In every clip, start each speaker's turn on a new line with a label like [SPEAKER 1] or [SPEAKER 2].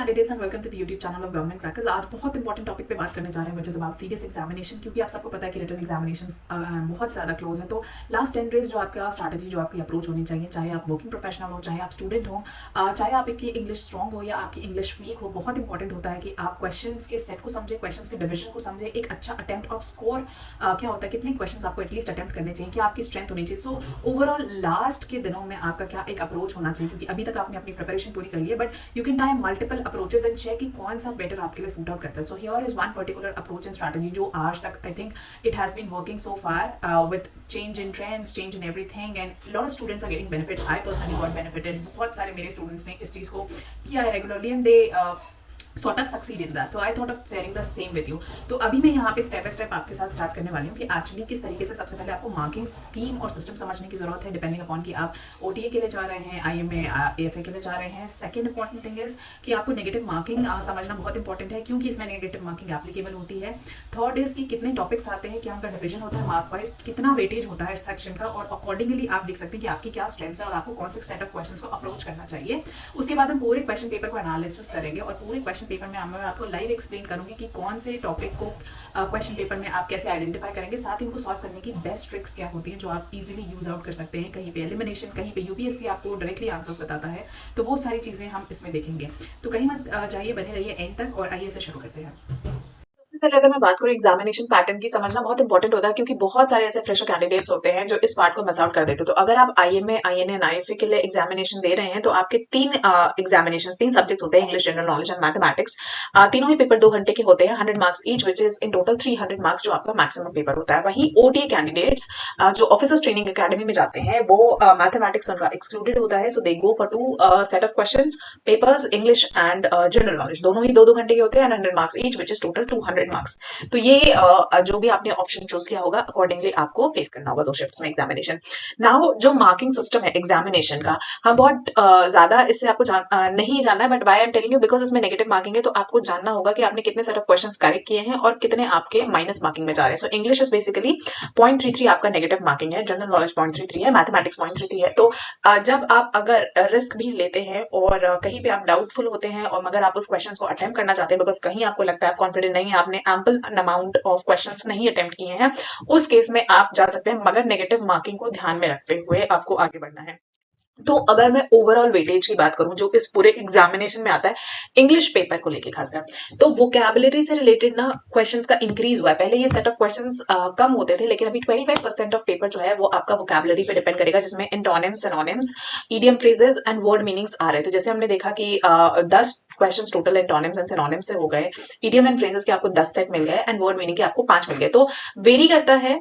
[SPEAKER 1] Candidates and welcome to the YouTube channel of Government Crackers. आज बहुत important topic पे बात करने जा रहे हैं, which is about serious examination. क्योंकि आप सबको पता है कि रिटन एग्जामिनेशंस बहुत ज़्यादा क्लोज है। तो लास्ट 10 डेज जो आपका स्ट्रैटेजी, जो आपकी अप्रोच होनी चाहिए, चाहे आप वर्किंग प्रोफेशनल हो, चाहे आप स्टूडेंट हो, चाहे आपकी इंग्लिश स्ट्रॉन्ग हो या आपकी इंग्लिश वीक हो, बहुत इंपॉर्टेंट होता है कि आप क्वेश्चन के सेट को समझे, क्वेश्चन के डिविजन को समझे, एक अच्छा अटेम्प्ट ऑफ स्कोर क्या होता है, कितने क्वेश्चन आपको एटलीस्ट अटेम्प्ट करने चाहिए, क्या आपकी स्ट्रेंथ होनी चाहिए। सो ओवरऑल लास्ट के दिनों में आपका क्या एक अप्रोच होना चाहिए, क्योंकि अभी तक आपने अपनी प्रिपरेशन पूरी कर ली है, but you can try multiple approaches and check कि कौन सा बेटर आपके लिए सूट आउट करता है। So here is one particular approach and strategy जो आज तक I think it has been working so far with change in trends, change in everything, and lot of students are getting benefit. I personally got benefited. बहुत सारे मेरे students ने इस चीज़ को किया है regularly and they sort of succeed in that. तो I thought of sharing the same with you. तो अभी मैं यहाँ पे स्टेप बाय स्टेप आपके साथ स्टार्ट करने वाली हूँ कि एक्चुअली किस तरीके से सबसे पहले आपको मार्किंग स्कीम और सिस्टम समझने की जरूरत है, डिपेंडिंग अपॉन कि आप OTA के लिए जा रहे हैं, IMA AFA के लिए जा रहे हैं। सेकंड इंपॉर्टेंट थिंग इज कि आपको नेगेटिव मार्किंग समझना बहुत इंपॉर्टेंट है, क्योंकि इसमें नेगेटिव मार्किंग एप्लीकेबल होती है। थर्ड इज कि कितने टॉपिक्स आते हैं, क्या उनका डिवीजन होता है मार्क वाइज, कितना वेटेज होता है इस सेक्शन का, और अकॉर्डिंगली आप देख सकते हैं कि आपकी क्या स्ट्रेंथ्स है और आपको कौन से सेट ऑफ क्वेश्चंस को अप्रोच करना चाहिए। उसके बाद हम पूरे क्वेश्चन पेपर को एनालिसिस करेंगे और पूरे क्वेश्चन पेपर में आपको लाइव एक्सप्लेन करूंगी कि कौन से टॉपिक को क्वेश्चन पेपर में आप कैसे आइडेंटिफाई करेंगे, साथ ही इनको सॉल्व करने की बेस्ट ट्रिक्स क्या होती हैं जो आप इजीली यूज आउट कर सकते हैं। कहीं पे एलिमिनेशन, कहीं पे यूपीएससी आपको डायरेक्टली आंसर्स बताता है, तो वो सारी चीजें हम इसमें देखेंगे। तो कहीं मत जाइए, बने रहिए एंड तक और आइए इसे शुरू करते हैं। सबसे पहले अगर मैं बात करूं एग्जामिनेशन पैटर्न की, समझना बहुत इंपॉर्टेंट होता है, क्योंकि बहुत सारे ऐसे फ्रेशर कैंडिडेट्स होते हैं जो इस पार्ट को मिस आउट कर देते हैं। तो अगर आप IMA, INA एंड IFA के लिए एग्जामिनेशन दे रहे हैं तो आपके तीन एग्जामिनेशन, तीन सब्जेक्ट्स होते हैं, English, general knowledge and mathematics. तीनों ही पेपर 2 घंटे के होते हैं, 100 marks each, which is in total 300 marks जो आपका मैक्सिमम पेपर होता है। वहीं OTA कैंडिडेट्स जो ऑफिसर्स ट्रेनिंग अकेडमी में जाते हैं, वो मैथमेटिक्स उनका एक्सक्लूडेड होता है। So they go for 2 set of questions, papers, English and general knowledge, दोनों ही 2-2 घंटे के होते हैं and 100 marks each, which is total 200 marks. तो ये जो भी आपने ऑप्शन चूज किया होगा, अकॉर्डिंगली आपको फेस करना होगा 2 शिफ्ट्स में एग्जामिनेशन। नाउ जो मार्किंग सिस्टम है एग्जामिनेशन का, हम बहुत ज्यादा इससे आपको नहीं जानना है, but why I am telling you, because इसमें नेगेटिव मार्किंग है, तो आपको जानना होगा कि आपने कितने सेट ऑफ क्वेश्चंस करेक्ट किए हैं और कितने आपके माइनस मार्किंग में जा रहे हैं। सो इंग्लिश इज बेसिकली 0.33 आपका नेगेटिव मार्किंग है, जनरल नॉलेज 0.33 है, मैथमेटिक्स 0.33 है। तो जब आप अगर रिस्क भी लेते हैं और कहीं पे आप डाउटफुल होते हैं और मगर आप उस क्वेश्चन को अटेम्प्ट करना चाहते हैं, बिकॉज कहीं आपको लगता है आप कॉन्फिडेंट नहीं है, आपने एम्पल अमाउंट ऑफ क्वेश्चंस नहीं अटेम्प्ट किए हैं, उस केस में आप जा सकते हैं, मगर नेगेटिव मार्किंग को ध्यान में रखते हुए आपको आगे बढ़ना है। तो अगर मैं ओवरऑल वेटेज की बात करूं जो इस पूरे एग्जामिनेशन में आता है इंग्लिश पेपर को लेके खासकर, तो वोकैबुलरी से रिलेटेड ना क्वेश्चंस का इंक्रीज हुआ है। पहले ये सेट ऑफ क्वेश्चंस कम होते थे, लेकिन अभी 25% ऑफ पेपर जो है वो आपका वोकैबुलरी पे डिपेंड करेगा, जिसमें antonyms, synonyms, idiom phrases and word meanings आ रहे थे। जैसे हमने देखा कि 10 question total antonyms and synonyms से हो गए, इडियम एंड फ्रेजेस के आपको 10 सेट मिल गए एंड वर्ड मीनिंग के आपको 5 मिल गए। तो वेरी करता है,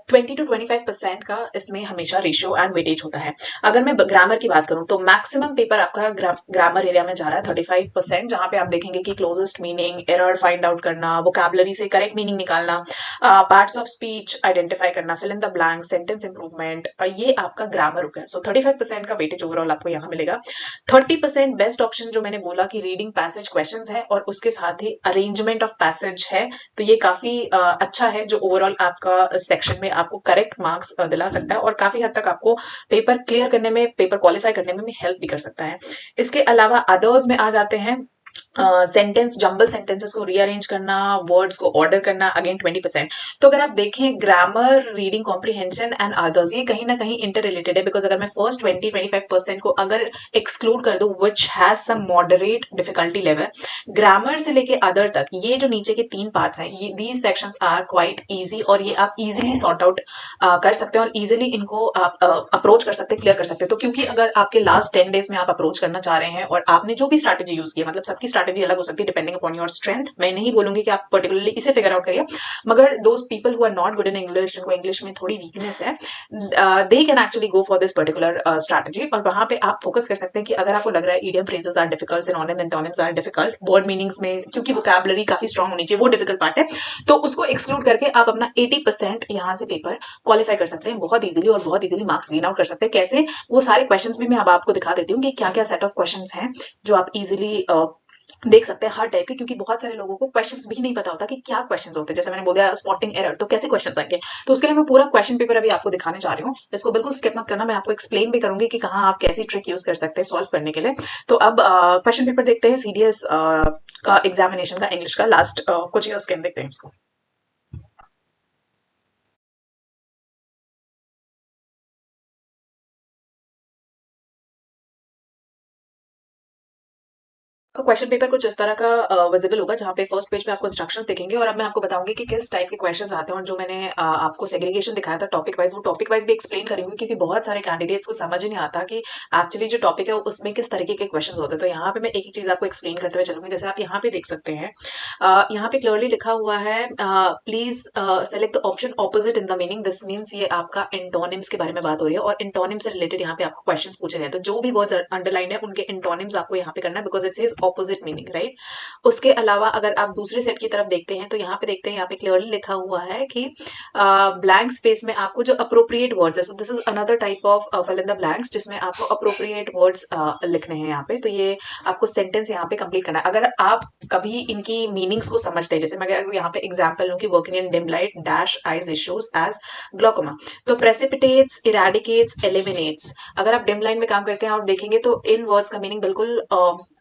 [SPEAKER 1] 20 to 25% का इसमें हमेशा रेशियो एंड वेटेज होता है। अगर मैं ग्रामर की बात करूं तो मैक्सिमम पेपर आपका ग्रामर एरिया में जा रहा है 35%, जहां पे आप देखेंगे कि closest meaning, error find out करना, वोकैबुलरी से करेक्ट मीनिंग निकालना, पार्ट्स ऑफ स्पीच आइडेंटिफाई करना, fill in the blank, sentence improvement, ये आपका ग्रामर हो गया। सो 35% का वेटेज ओवरऑल आपको यहाँ मिलेगा। 30% बेस्ट ऑप्शन जो मैंने बोला कि रीडिंग पैसेज क्वेश्चंस है और उसके साथ ही अरेंजमेंट ऑफ पैसेज है, तो ये काफी अच्छा है, जो ओवरऑल आपका सेक्शन में आपको करेक्ट मार्क्स दिला सकता है और काफी हद तक आपको पेपर क्लियर करने में, पेपर क्वालिफाई करने में भी हेल्प भी कर सकता है। इसके अलावा अदर्स में आ जाते हैं, सेंटेंस, जंबल सेंटेंसेस को रीअरेंज करना, वर्ड्स को ऑर्डर करना, अगेन 20%। तो अगर आप देखें grammar, reading comprehension and others, ये कहीं ना कहीं इंटर रिलेटेड है, बिकॉज अगर मैं फर्स्ट 20-25% को अगर एक्सक्लूड कर दूं which has some moderate difficulty level, grammar से लेके अदर तक, ये जो नीचे के 3 पार्ट्स हैं, ये these sections are quite easy और ये आप इजीली सॉर्ट आउट कर सकते हैं और इजीली इनको आप अप्रोच कर सकते हैं, क्लियर कर सकते हैं। तो क्योंकि अगर आपके लास्ट 10 डेज में आप अप्रोच करना चाह रहे हैं और आपने जो भी स्ट्रैटेजी यूज की है, मतलब सबकी स्ट्रैटेजी अलग हो सकती है डिपेंडिंग अपॉन योर स्ट्रेंथ, मैं नहीं बोलूंगी कि आप पर्टिकुलरली इसे फिगर आउट करिए, मगर those people who are not good in English, जिनको इंग्लिश में थोड़ी वीकनेस है, they can actually go for this particular strategy. और वहां पे आप फोकस कर सकते हैं कि अगर आपको लग रहा है idiom phrases are difficult, synonym, antonyms are difficult, word meanings में क्योंकि वोकैबुलरी काफी स्ट्रांग होनी चाहिए, वो डिफिकल्ट पार्ट है, तो उसको एक्सक्लूड करके आप अपना 80% यहाँ से पेपर क्वालिफाई कर सकते हैं बहुत इजीली और बहुत इजीली मार्क्स गेन आउट कर सकते हैं। कैसे, वो सारे क्वेश्चंस भी मैं अब आपको दिखा देती हूँ कि क्या क्या सेट ऑफ क्वेश्चंस हैं जो आप इजीली देख सकते हैं हर टाइप के, क्योंकि बहुत सारे लोगों को क्वेश्चंस भी नहीं पता होता कि क्या क्वेश्चंस होते हैं। जैसे मैंने बोल दिया स्पॉटिंग एरर, तो कैसे क्वेश्चंस आएंगे, तो उसके लिए मैं पूरा क्वेश्चन पेपर अभी आपको दिखाने जा रही हूँ। इसको बिल्कुल स्किप मत करना, मैं आपको एक्सप्लेन भी करूंगी कि कहाँ आप कैसी ट्रिक यूज कर सकते हैं सॉल्व करने के लिए। तो अब क्वेश्चन पेपर देखते हैं सीडीएस का एग्जामिनेशन का इंग्लिश का लास्ट कुछ ईयर्स के, देखते हैं इसको। क्वेश्चन पेपर कुछ इस तरह का विजिबल होगा, जहाँ पे फर्स्ट पेज पे आपको इंस्ट्रक्शंस दिखेंगे और अब मैं आपको बताऊंगी कि किस टाइप के क्वेश्चंस आते हैं। और जो मैंने आपको सेग्रीगेशन दिखाया था टॉपिक वाइज, वो टॉपिक वाइज भी एक्सप्लेन करेंगे, क्योंकि बहुत सारे कैंडिडेट्स को समझ ही नहीं आता कि एक्चुअली जो टॉपिक है उसमें किस तरीके के क्वेश्चन होते हैं। तो यहाँ पे मैं एक एक चीज आपको एक्सप्लेन करते हुए चलूंगी। जैसे आप यहाँ पे देख सकते हैं, यहाँ पे क्लियरली लिखा हुआ है please select the option opposite in the meaning. This means ये आपका इंटोनिम्स के बारे में बात हो रही है, और इंटोनिम से रिलेटेड यहाँ पे आपको क्वेश्चन पूछे गए हैं। तो जो भी वर्ड्स अंडरलाइन है उनके इंटोनिम्स आपको यहाँ पे करना है, because it says opposite meaning, right. उसके अलावा अगर आप दूसरे सेट की तरफ देखते हैं, तो यहाँ पे देखते हैं, यहाँ पे क्लियरली लिखा हुआ है कि ब्लैंक स्पेस में आपको जो अप्रोप्रिएट वर्ड्स है, so this is another type of fill in the blanks, जिसमें आपको अप्रोप्रिएट वर्ड्स लिखने हैं यहाँ पे। तो ये आपको सेंटेंस यहाँ पे कंप्लीट करना है। अगर आप कभी इनकी मीनिंग्स को समझते हैं, जैसे मैं अगर यहाँ पे एग्जांपल लूं कि working in dim light dash eyes issues as glaucoma, तो प्रेसिपिटेट्स, इरेडिकेट्स, एलिमिनेट्स। अगर आप डिम लाइन में काम करते हैं और देखेंगे तो इन वर्ड्स का मीनिंग बिल्कुल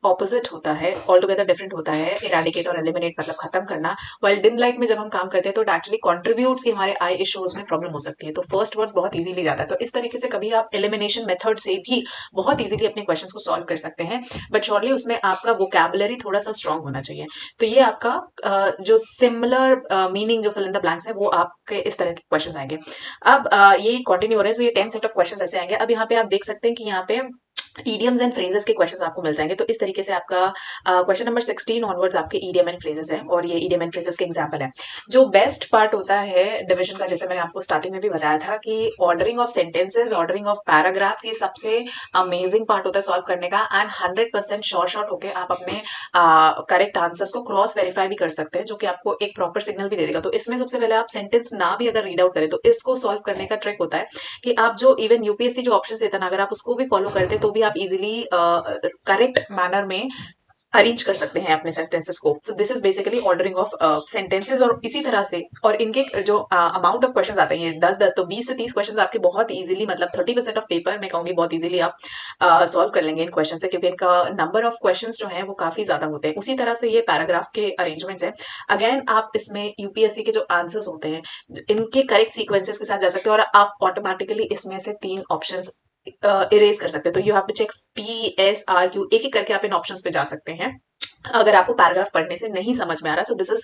[SPEAKER 1] ऑपोजिट होता है, ऑल टुगेदर डिफरेंट होता है। इरेडिकेट और एलिमिनेट मतलब खत्म करना, वाइल डिम लाइट में जब हम काम करते हैं तो इट एक्चुअली कॉन्ट्रीब्यूट्स कि हमारे आई इश्यूज में प्रॉब्लम हो सकती है। तो फर्स्ट वर्ड बहुत इजीली जाता है। तो इस तरीके से कभी आप एलिमिनेशन मेथड से भी बहुत इजीली अपने क्वेश्चंस को सॉल्व कर सकते हैं, बट श्योरली उसमें आपका वोकैबुलरी थोड़ा सा स्ट्रांग होना चाहिए। तो ये आपका जो सिमिलर मीनिंग जो फिल इन द ब्लैंक्स है, वो आपके इस तरह के क्वेश्चन आएंगे। अब ये कंटिन्यू हो रहे हैं, सो ये 10 सेट ऑफ क्वेश्चन ऐसे आएंगे। अब यहाँ पे आप देख सकते हैं कि यहाँ पे ईडियम्स एंड फ्रेजेस के क्वेश्चंस आपको मिल जाएंगे। तो इस तरीके से आपका क्वेश्चन नंबर 16 ऑनवर्ड्स आपके ईडियम एंड फ्रेजेस है, और ये ईडियम एंड फ्रेजेस के एग्जांपल है। जो बेस्ट पार्ट होता है डिवीजन का, जैसे मैंने आपको स्टार्टिंग में भी बताया था कि ordering of sentences, ordering of paragraphs, ये सबसे अमेजिंग पार्ट होता है सॉल्व करने का। एंड 100% शॉर्ट होके आप अपने करेक्ट आंसर्स को क्रॉस वेरीफाई भी कर सकते हैं, जो कि आपको एक प्रॉपर सिग्नल भी दे देगा। तो इसमें सबसे पहले आप सेंटेंस ना भी अगर रीड आउट करें, तो इसको सॉल्व करने का ट्रिक होता है कि आप जो इवन यूपीएससी जो ऑप्शन देता है ना, अगर आप उसको भी फॉलो करते तो भी आप इजीली करेक्ट मैनर में अरेंज कर सकते हैं अपने सेंटेंसेस को। सो this is basically ordering of sentences. और इसी तरह से, और इनके जो अमाउंट ऑफ क्वेश्चंस आते हैं 10-10, तो 20 से 30 क्वेश्चंस आपके बहुत इजीली, मतलब 30% ऑफ पेपर मैं कहूंगी बहुत इजीली आप सॉल्व कर लेंगे इन क्वेश्चन से, क्योंकि इनका नंबर ऑफ क्वेश्चंस जो है वो काफी ज्यादा होते हैं। उसी तरह से ये पैराग्राफ के अरेंजमेंट्स है। अगेन आप इसमें यूपीएससी के जो आंसर्स होते हैं इनके करेक्ट सीक्वेंसेस के साथ जा सकते हो, और आप ऑटोमेटिकली इसमें से 3 ऑप्शन इरेज कर सकते हैं। तो you have to check PSRQ, एक एक करके आप इन ऑप्शंस पे जा सकते हैं अगर आपको पैराग्राफ पढ़ने से नहीं समझ में आ रहा। सो this is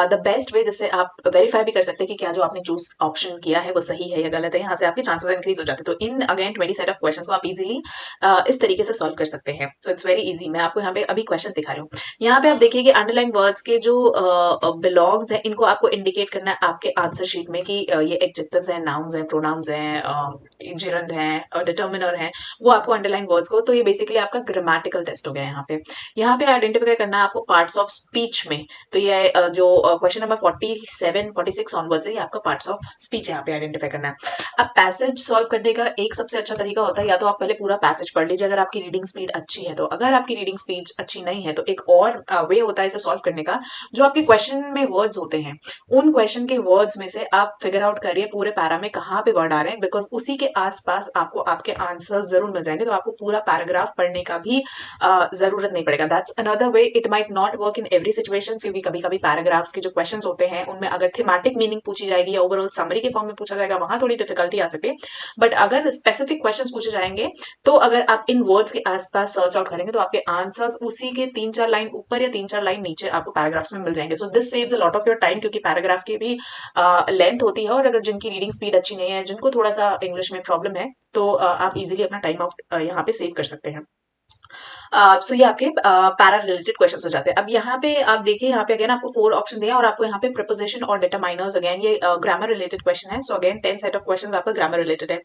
[SPEAKER 1] the best way, जिससे आप वेरीफाई भी कर सकते हैं कि क्या जो आपने चूज ऑप्शन किया है वो सही है या गलत है। यहाँ से आपके चांसेस इंक्रीज हो जाते हैं। तो in again 20 set of questions को आप इजीली इस तरीके से सॉल्व कर सकते हैं। So it's very easy. मैं आपको यहाँ पे अभी क्वेश्चंस दिखा रही हूँ। यहाँ पे आप देखिए कि अंडरलाइन वर्ड्स के जो बिलोंग्स हैं, इनको आपको इंडिकेट करना है आपके आंसर शीट में कि ये एडजेक्टिव्स हैं, नाउन्स हैं, प्रोनाउंस हैं, जिरंड हैं, डिटर्मिनर हैं, वो आपको अंडरलाइन वर्ड्स को। तो ये बेसिकली आपका ग्रामेटिकल टेस्ट हो गया यहाँ पे। यहाँ पे आइडेंटिफाई करना है आपको पार्ट्स ऑफ स्पीच में। तो ये जो क्वेश्चन नंबर 47-46 ऑनवर्ड्स है, ये आपका पार्ट्स ऑफ स्पीच यहाँ पे आइडेंटिफाई करना है। अब पैसेज सॉल्व करने का एक सबसे अच्छा तरीका होता है, या तो आप पहले पूरा पैसेज पढ़ लीजिए अगर आपकी रीडिंग स्पीड अच्छी है। तो अगर आपकी रीडिंग स्पीड अच्छी नहीं है, तो एक और वे होता है इसे सॉल्व करने का। जो आपके क्वेश्चन में वर्ड्स होते हैं, उन क्वेश्चन के वर्ड्स में से आप फिगर आउट करिए पूरे पैरा में कहाँ पे वर्ड आ रहे हैं, बिकॉज उसी के आसपास आपको आपके आंसर्स जरूर मिल जाएंगे। तो आपको पूरा पैराग्राफ पढ़ने का भी जरूरत नहीं पड़ेगा। That's another way. It might not work in every situation, क्योंकि कभी कभी पैराग्राफ्स के जो क्वेश्चंस होते हैं उनमें अगर थीमेटिक मीनिंग पूछी जाएगी या ओवरऑल समरी के फॉर्म में पूछा जाएगा, वहां थोड़ी डिफिकल्टी आ सकती है। बट अगर स्पेसिफिक क्वेश्चंस पूछे जाएंगे, तो अगर आप इन वर्ड्स के आसपास सर्च आउट करेंगे, तो आपके आंसर्स उसी के 3-4 लाइन ऊपर या 3-4 लाइन नीचे आपको पैराग्राफ्स में मिल जाएंगे। So this saves a lot of your time, क्योंकि पैराग्राफ की भी लेंथ होती है, और अगर जिनकी रीडिंग स्पीड अच्छी नहीं है, जिनको थोड़ा सा इंग्लिश में प्रॉब्लम है, तो आप इजीली अपना टाइम आउट यहाँ पे सेव कर सकते हैं। सो ये आपके पैरा रिलेटेड क्वेश्चन हो जाते हैं। अब यहाँ पे आप देखिए, यहाँ पे अगेन आपको 4 ऑप्शन दिए, और आपको यहाँ पे प्रीपोजिशन और डिटरमाइनर्स, अगेन ये ग्रामर रिलेटेड क्वेश्चन है। So again 10 set of question आपका ग्रामर रिलेटेड है।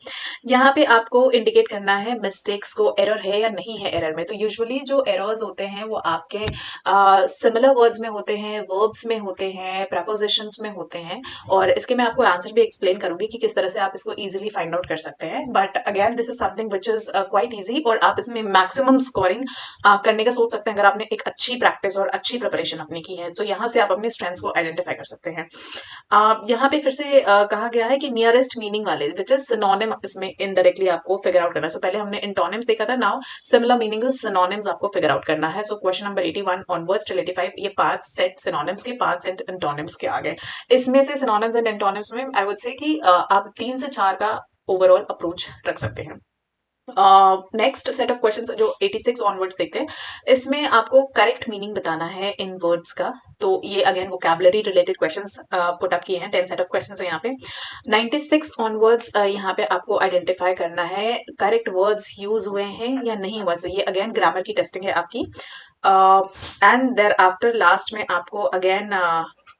[SPEAKER 1] यहाँ पे आपको इंडिकेट करना है मिस्टेक्स को, एरर है या नहीं है एरर में। तो यूजुअली जो एरर्स होते हैं वो आपके सिमिलर वर्ड्स में होते हैं, वर्ब्स में होते हैं, प्रपोजिशंस में होते हैं, और इसके मैं आपको आंसर भी एक्सप्लेन करूंगी कि किस तरह से आप इसको इजीली फाइंड आउट कर सकते हैं। But again this is something which is quite easy, और आप इसमें मैक्सिमम स्कोरिंग करने का सोच सकते हैं अगर आपने एक अच्छी प्रैक्टिस और अच्छी प्रिपरेशन अपनी की है। तो यहाँ से आप अपने स्ट्रेंथ्स को आइडेंटिफाई कर सकते हैं। यहाँ पे फिर से कहा गया है कि नियरेस्ट मीनिंग वाले विच इज सिनोनिम, इसमें इनडायरेक्टली आपको फिगर आउट करना है। सो पहले हमने इंटोनिम्स देखा था, नाउ सिमिलर मीनिंग सिनोनिम्स आपको फिगर आउट करना है। So question number 81 onwards till 85, ये 5 सेट सिनोनिम्स के, 5 सेट इंटोनिम्स के आ गए। इसमें से सिनोनिम्स एंड इंटोनिम्स में आई वुड से कि आप 3 से 4 का ओवरऑल अप्रोच रख सकते हैं। नेक्स्ट सेट ऑफ क्वेश्चंस जो 86 ऑनवर्ड्स देखते हैं, इसमें आपको करेक्ट मीनिंग बताना है इन वर्ड्स का। तो ये again vocabulary related questions put up किए हैं, 10 सेट ऑफ क्वेश्चंस है यहाँ पे। 96 ऑनवर्ड्स यहाँ पे आपको आइडेंटिफाई करना है करेक्ट वर्ड्स यूज हुए हैं या नहीं हुआ। सो ये अगेन ग्रामर की टेस्टिंग है आपकी। एंड देयर आफ्टर लास्ट में आपको अगेन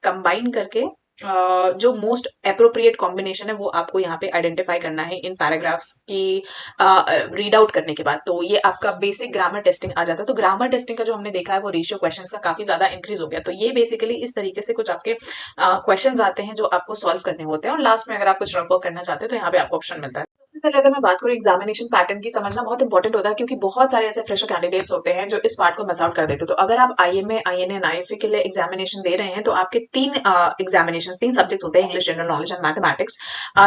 [SPEAKER 1] कंबाइन करके जो मोस्ट अप्रोप्रिएट कॉम्बिनेशन है वो आपको यहाँ पे आइडेंटिफाई करना है इन पैराग्राफ्स की रीड आउट करने के बाद। तो ये आपका बेसिक ग्रामर टेस्टिंग आ जाता है। तो ग्रामर टेस्टिंग का जो हमने देखा है वो रेशियो क्वेश्चंस का काफी ज्यादा इंक्रीज हो गया। तो ये बेसिकली इस तरीके से कुछ आपके क्वेश्चंस आते हैं जो आपको सॉल्व करने होते हैं, और लास्ट में अगर आप कुछ रफ वर्क करना चाहते हैं तो यहाँ पे आपको ऑप्शन मिलता है। सबसे पहले अगर मैं बात करूँ एग्जामिनेशन पैटर्न की, समझना बहुत इंपॉर्टेंट होता है क्योंकि बहुत सारे ऐसे फ्रेशर कैंडिडेट्स होते हैं जो इस पार्ट को मिस आउट कर देते हैं। तो अगर आप आईएमए, आईएनए एंड आईएफए के लिए एग्जामिनेशन दे रहे हैं तो आपके 3 एग्जामिनेशन, 3 सब्जेक्ट्स होते हैं, English, general knowledge and mathematics.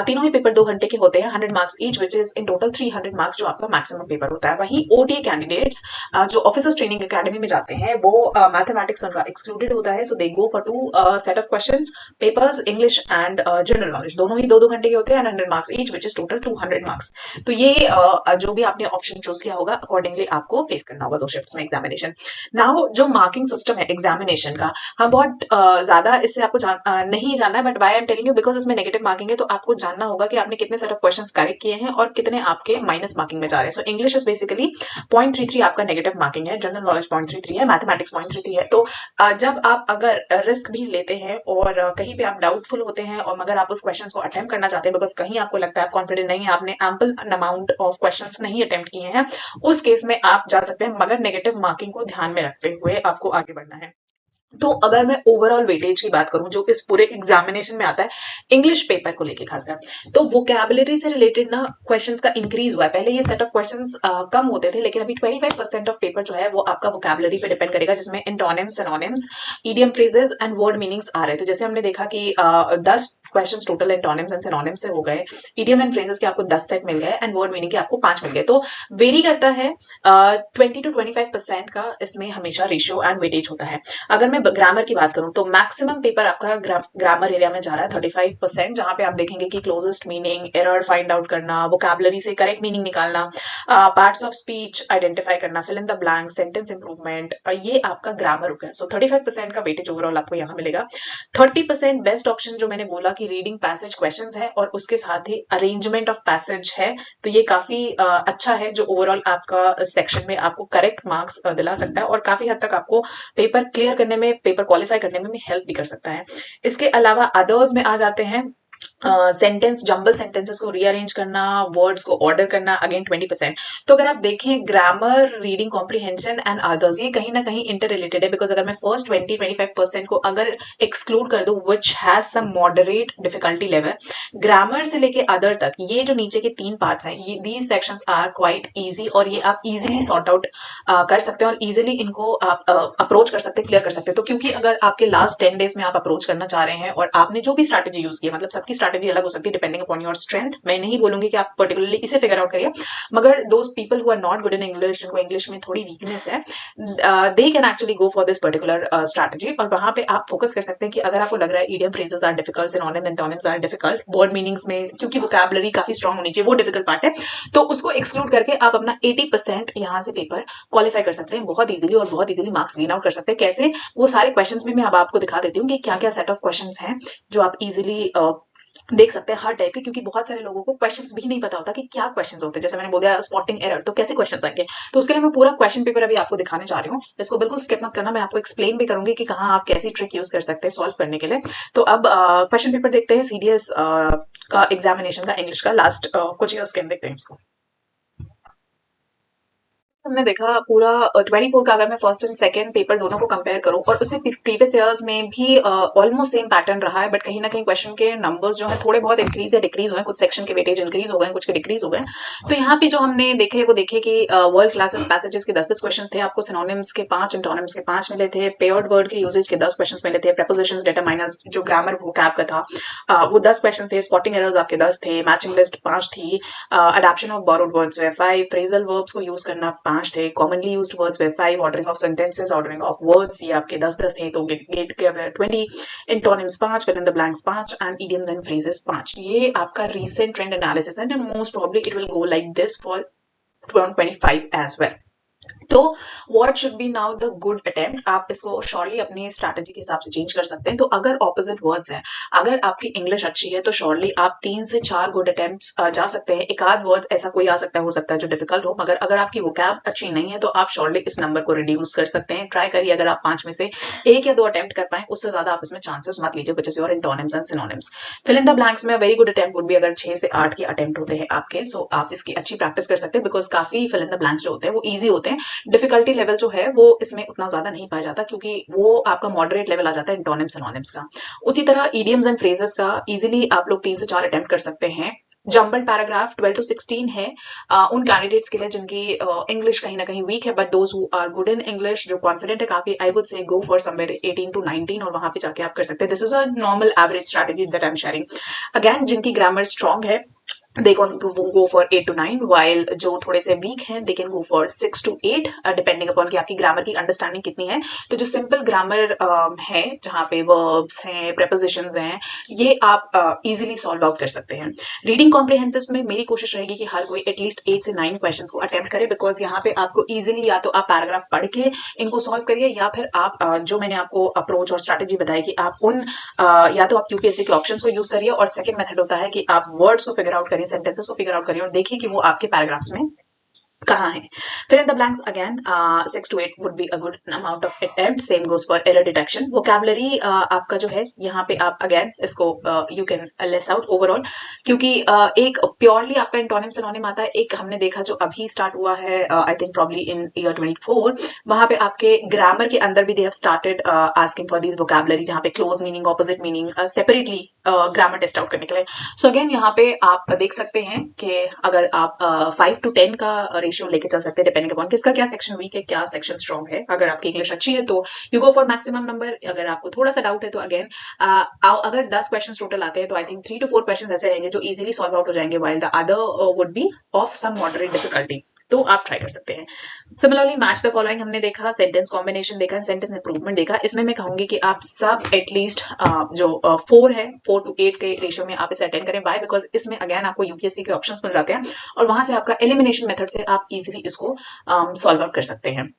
[SPEAKER 1] तीनों ही पेपर 2 घंटे के होते हैं, 100 marks each, which is in total 300 marks जो आपका मैक्सिमम पेपर होता है। वहीं ओटीए कैंडिडेट्स जो ऑफिसर्स ट्रेनिंग अकेडमी में जाते हैं वो मैथमेटिक्स उनका एक्सक्लूडेड होता है। So they go for 2 set of questions, papers English and general knowledge, दोनों ही 2-2 घंटे के होते हैं, 100 marks each, which is total 200 marks. तो ये जो भी आपने ऑप्शन चूज किया होगा अकॉर्डिंगली आपको फेस करना होगा 2 शिफ्ट्स में एग्जामिनेशन। नाउ जो मार्किंग सिस्टम है एग्जामिनेशन का, हम बहुत ज्यादा इससे आपको नहीं जानना है, but why I am telling you because इसमें नेगेटिव मार्किंग है। तो आपको जानना होगा कि आपने कितने सेट ऑफ क्वेश्चंस करेक्ट किए हैं और कितने आपके माइनस मार्किंग में जा रहे हैं। सो इंग्लिश इज बेसिकली 0.33 आपका नेगेटिव मार्किंग है, जनरल नॉलेज 0.33 है, मैथमेटिक्स 0.33 है। तो जब आप अगर रिस्क भी लेते हैं और कहीं पे आप डाउटफुल होते हैं और मगर आप उस क्वेश्चन को अटेम्प्ट करना चाहते हैं बिकॉज कहीं आपको लगता है आप कॉन्फिडेंट नहीं है, आपने एम्पल अमाउंट ऑफ क्वेश्चंस नहीं अटेम्प्ट किए हैं, उस केस में आप जा सकते हैं, मगर नेगेटिव मार्किंग को ध्यान में रखते हुए आपको आगे बढ़ना है। तो अगर मैं ओवरऑल वेटेज की बात करूं जो इस पूरे एग्जामिनेशन में आता है इंग्लिश पेपर को लेके खासकर, तो वोकैबुलरी से रिलेटेड ना क्वेश्चंस का इंक्रीज हुआ है। पहले ये सेट ऑफ क्वेश्चंस कम होते थे, लेकिन अभी 25% ऑफ पेपर जो है वो आपका वोकैबुलरी पे डिपेंड करेगा, जिसमें antonyms, synonyms, idiom phrases and word meanings आ रहे थे। जैसे हमने देखा कि 10 question total antonyms and synonyms से हो गए, इडियम एंड फ्रेजेस के आपको 10 सेट मिल गए एंड वर्ड मीनिंग के आपको 5 मिल गए। तो वेरी करता है, 20 to 25% का इसमें हमेशा रेशियो एंड वेटेज होता है। अगर मैं ग्रामर की बात करूं तो मैक्सिमम पेपर आपका ग्रामर एरिया में जा रहा है 35%, जहां पे आप देखेंगे कि closest meaning, error find out करना, वोकैबुलरी से करेक्ट मीनिंग निकालना, पार्ट्स ऑफ स्पीच आइडेंटिफाई करना, fill in the blank, sentence improvement, ये आपका ग्रामर हो गया। सो 35% का वेटेज ओवरऑल आपको यहाँ मिलेगा। 30% बेस्ट ऑप्शन जो मैंने बोला कि रीडिंग पैसेज क्वेश्चंस है और उसके साथ ही अरेंजमेंट ऑफ पैसेज है, तो ये काफी अच्छा है जो ओवरऑल आपका सेक्शन में आपको करेक्ट मार्क्स दिला सकता है और काफी हद तक आपको पेपर क्लियर करने में, पेपर क्वालिफाई करने में भी हेल्प भी कर सकता है। इसके अलावा अदर्स में आ जाते हैं सेंटेंस, जंबल सेंटेंसेस को रीअरेंज करना, वर्ड्स को ऑर्डर करना, अगेन 20%। तो अगर आप देखें grammar, reading comprehension and others, ये कहीं ना कहीं इंटर रिलेटेड है, बिकॉज अगर मैं फर्स्ट 20-25% को अगर एक्सक्लूड कर दूं which has some moderate difficulty level, grammar से लेके अदर तक ये जो नीचे के 3 पार्ट्स हैं, ये these sections are quite easy और ये आप इजीली सॉर्ट आउट कर सकते हैं और इजीली इनको आप अप्रोच कर सकते हैं, क्लियर कर सकते हैं। तो क्योंकि अगर आपके लास्ट 10 डेज में आप अप्रोच करना चाह रहे हैं और आपने जो भी स्ट्रैटेजी यूज की है, मतलब सबकी स्ट्रैटेजी अलग हो सकती है डिपेंडिंग अपॉन योर स्ट्रेंथ, मैं नहीं बोलूंगी कि आप पर्टिकुलरली इसे फिगर आउट करिए, मगर those people who are not good in English, जिनको इंग्लिश में थोड़ी वीकनेस है, they can actually go for this particular strategy. और वहां पे आप फोकस कर सकते हैं कि अगर आपको लग रहा है idiom phrases are difficult, synonym antonyms are difficult, word meanings में क्योंकि वोकैबुलरी काफी स्ट्रांग होनी चाहिए, वो डिफिकल्ट पार्ट है, तो उसको एक्सक्लूड करके आप अपना 80% यहाँ से पेपर क्वालिफाई कर सकते हैं बहुत इजीली और बहुत इजीली मार्क्स गेन आउट कर सकते हैं। कैसे, वो सारे क्वेश्चंस भी मैं अब आपको दिखा देती हूँ कि क्या क्या सेट ऑफ क्वेश्चंस हैं जो आप इजीली देख सकते हैं हर टाइप के, क्योंकि बहुत सारे लोगों को क्वेश्चंस भी नहीं पता होता कि क्या क्वेश्चंस होते हैं। जैसे मैंने बोल दिया स्पॉटिंग एरर, तो कैसे क्वेश्चंस आएंगे, तो उसके लिए मैं पूरा क्वेश्चन पेपर अभी आपको दिखाने जा रही हूँ, इसको बिल्कुल स्किप मत करना, मैं आपको एक्सप्लेन भी करूंगी कि कहाँ आप कैसी ट्रिक यूज कर सकते हैं सॉल्व करने के लिए। तो अब क्वेश्चन पेपर देखते हैं सीडीएस का एग्जामिनेशन का इंग्लिश का लास्ट कुछ ईयर्स के देखते हैं इसको।
[SPEAKER 2] हमने देखा पूरा 24 का, अगर मैं फर्स्ट एंड सेकंड पेपर दोनों को कंपेयर करूं और उससे प्रीवियस इयर्स में भी ऑलमोस्ट सेम पैटर्न रहा है, बट कहीं ना कहीं क्वेश्चन के नंबर्स जो है थोड़े बहुत इंक्रीज या डिक्रीज हुए हैं, कुछ सेक्शन के वेटेज इंक्रीज हो गए हैं, कुछ के डिक्रीज हो गए हैं। तो यहाँ पे जो हमने देखे वो देखे कि वर्ल्ड क्लासेस पैसेजेस के 10-10 क्वेश्चन थे, आपको सिनोनिम्स के 5, इंटोनिम्स के 5 मिले थे, पेयर्ड वर्ड के यूजेज के 10 क्वेश्चन मिले थे, prepositions, determiners जो ग्रामर वोकैब का था वो 10 क्वेश्चन थे, स्पॉटिंग एरर्स आपके 10 थे, मैचिंग लिस्ट 5 थी, अडॉप्शन ऑफ बोरोड वर्ड्स वे 5, फ्रेजल वर्ब्स को यूज करना 5 थे, कॉमनली यूज्ड वर्ड्स वे 5, ordering of sentences, ordering of words ये आपके 10-10 थे, तो गेट के 20, antonyms 5, fill in the blanks 5 and idioms and phrases 5। ये आपका रीसेंट ट्रेंड एनालिसिस है, and most probably it will go like this for 2025 as well. तो what should B now the good attempt, आप इसको श्योरली अपनी strategy के हिसाब से चेंज कर सकते हैं। तो अगर ऑपोजिट वर्ड्स हैं, अगर आपकी इंग्लिश अच्छी है तो श्योरली आप 3 से 4 गुड अटेम्प्ट्स जा सकते हैं। एक आध वर्ड ऐसा कोई आ सकता है, हो सकता है जो डिफिकल्ट हो, मगर अगर आपकी वोकैब अच्छी नहीं है तो आप श्योरली इस नंबर को रिड्यूस कर सकते हैं। ट्राई करिए, अगर आप 5 में से 1 या 2 अटेम्प्ट कर पाए, उससे ज्यादा आप इसमें चांसेस मत लीजिए, which is your antonyms and synonyms. Fill in the blanks में very good attempt would be अगर 6 से 8 के अटेम्प्ट होते हैं आपके, सो आप इसकी अच्छी प्रैक्टिस कर सकते हैं, बिकॉज काफी फिल इन द ब्लैंक्स जो होते हैं वो ईजी होते हैं। डिफिकल्टी लेवल जो है वो इसमें उतना ज्यादा नहीं पाया जाता, क्योंकि वो आपका मॉडरेट लेवल आ जाता है इंटोनिम्स सिनोनिम्स का। उसी तरह इडियम्स एंड फ्रेजेस का इजीली आप लोग 3 से 4 अटेम्प्ट कर सकते हैं। जंबल पैराग्राफ 12 to 16 है उन कैंडिडेट्स के लिए जिनकी इंग्लिश कहीं ना कहीं वीक है, but those who are good in English, जो कॉन्फिडेंट है काफी, I would say go for somewhere 18 to 19 और वहां पे जाके आप कर सकते हैं। This is a normal average strategy that I am sharing. Again जिनकी ग्रामर स्ट्रॉन्ग है they can go for 8 to 9, while जो थोड़े से वीक हैं they can go for 6 to 8 depending upon कि आपकी ग्रामर की अंडरस्टैंडिंग कितनी है। तो जो सिंपल ग्रामर है, जहाँ पे वर्ब्स हैं, prepositions हैं, ये आप इजीली सॉल्व आउट कर सकते हैं। रीडिंग कॉम्प्रिहेंसिव में मेरी कोशिश रहेगी कि हर कोई एटलीस्ट 8 से 9 क्वेश्चंस को अटेम्प्ट करे, बिकॉज यहाँ पे आपको इजीली या तो आप पैराग्राफ पढ़ के इनको सॉल्व करिए, या फिर आप जो मैंने आपको अप्रोच और स्ट्रैटेजी बताई कि आप उन या तो आप यूपीएससी के ऑप्शंस को यूज करिए, और सेकंड मेथड होता है कि आप वर्ड्स को फिगर आउट करिए, सेंटेंसेस को फिगर आउट करिए और देखिए कि वो आपके पैराग्राफ्स में कहाँ है। फिर इन the blanks again 6 to 8 would be a good amount of attempt. Same goes for error detection. Vocabulary आपका जो है यहाँ पे आप अगेन इसको you can less out overall, क्योंकि एक प्योरली आपका इंटोनिम सिनोनिम आता है, एक हमने देखा जो अभी स्टार्ट हुआ है I think probably in year 24, वहां पे आपके ग्रामर के अंदर भी they have started asking for this vocabulary, जहाँ पे close meaning, opposite meaning separately grammar test out करने के लिए। सो अगेन यहाँ पे आप देख सकते हैं कि अगर आप 5 to 10 का रेशियो लेके चल सकते हैं, डिपेंडिंग अपॉन किसका क्या सेक्शन वीक है, क्या सेक्शन स्ट्रॉन्ग है। अगर आपकी इंग्लिश अच्छी है तो you go for maximum number, अगर आपको थोड़ा सा डाउट है तो अगेन अगर 10 क्वेश्चन टोटल आते हैं तो आई थिंक 3 to 4 क्वेश्चन ऐसे रहेंगे जो इजीली सॉल्व आउट हो जाएंगे, while the other would be of some moderate difficulty. तो आप ट्राई कर सकते हैं। सिमिलरली मैच द फॉलोइंग हमने देखा, सेंटेंस कॉम्बिनेशन देखा, सेंटेंस इंप्रूवमेंट देखा। इसमें मैं कहूंगी कि आप सब एटलीस्ट जो 4 है 4 to 8 के रेशियो में आप इसे अटेंड करें। बाय बिकॉज इसमें अगेन आपको यूपीएससी के ऑप्शंस मिल जाते हैं, और वहां से आपका एलिमिनेशन मेथड से आप इजीली इसको सॉल्व आउट कर सकते हैं।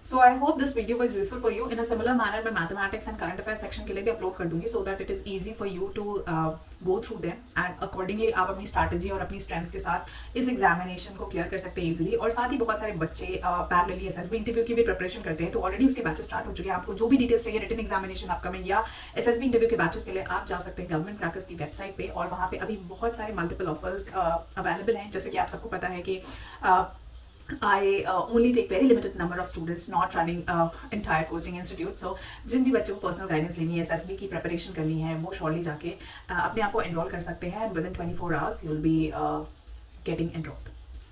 [SPEAKER 1] So I hope this video was useful for you. In a similar manner मैं mathematics and current affairs section के लिए भी upload कर दूंगी, so that it is easy for you to go through them and accordingly आप अपनी strategy और अपनी strengths के साथ इस examination को clear कर सकते हैं easily। और साथ ही बहुत सारे बच्चे parallelly SSB interview की भी preparation करते हैं, तो already उसके batches start हो चुके हैं। आपको जो भी details चाहिए written examination upcoming या SSB interview के batches के लिए, आप जा सकते हैं Government Crackers की website पे, और वहाँ पे अभी बहुत सारे multiple offers available हैं। जैसे कि आप सबको पता है कि I only take very limited number of students, not running entire coaching institute. So जिन भी बच्चों को personal guidance लेनी है, SSB की preparation करनी है, वो surely जाके अपने आप को enroll कर सकते हैं, and within 24 hours you'll be getting enrolled.